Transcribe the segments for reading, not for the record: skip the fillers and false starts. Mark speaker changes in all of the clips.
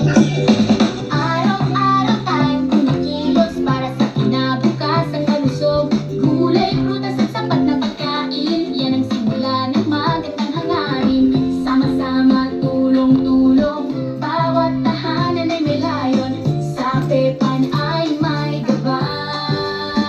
Speaker 1: Araw-araw tayong kumikilos para sa kinabukasan kalusog. Gulay, prutas at sapat na pagkain, yan ang simula ng magandang hangarin. Sama-sama, tulong-tulong, bawat tahanan ay may layon. Sa Pepan ay may gabay.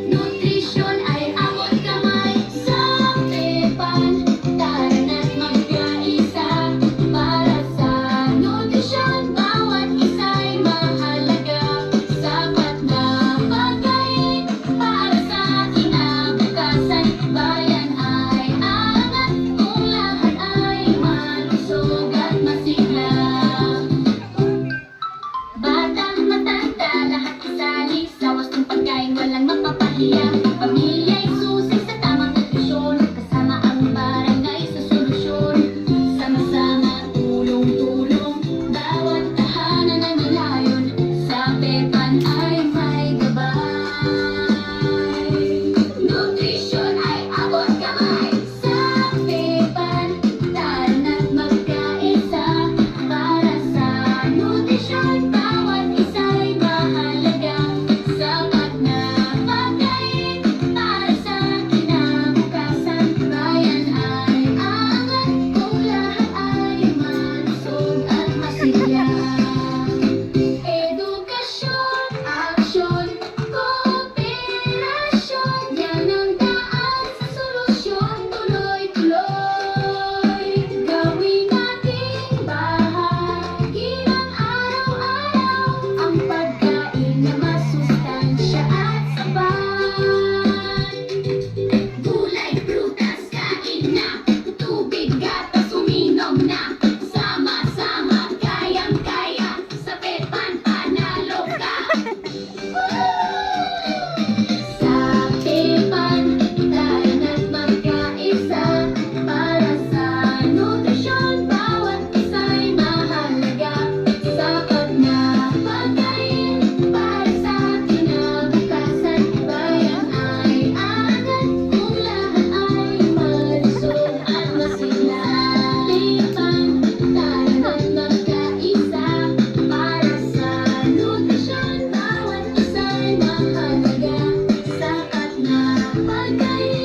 Speaker 1: Nutrisyon ay abot kamay. Sa Pepan, tara na't magkaisa. Para sa nutrisyon, bawat isa'y mahalaga. Sapat na pagkain para sa kinabukasan. Bayan ay aangat kung lahat ay malusog at masigla. Bata, matanda, lahat isali sa wastong pagkain, walang mapapahiya. Pamilya'y susi sa tamang nutrisyon, kasama ang barangay sa solusyon. Sama-sama, tulong-tulong, bawat tahanan ay may layon. Sa Pepan ay may gabay. Nutrisyon ay abot kamay. Sa Pepan, tara na't magkaisa. Para sa nutrisyon, bawat isa'y mahalaga. Sapat na pagkain para sa kinabukasan. Bayan ay aangat kung lahat ay malusog at masigla. Edukasyon, aksyon, kooperasyon, yan ang daan sa solusyon. Tuloy-tuloy, gawin nating bahagi ng araw-araw ang pagkain na masustansya at sapat. Gulay, prutas, kain na. Tubig, gatas, uminom na. Sama-sama, kayang-kaya. Sa Pepan, panalo ka. Sa Pepan, tara na't magkaisa. Para sa nutrisyon, bawat isa'y mahalaga. Sapat na pagkain para sa kinabukasan. Bayan ay aangat kung lahat ay malusog at masigla. Pepan, tara na't magkaisa. Para sa nutrisyon, bawat isa'y mahalaga. Sapat na pagkain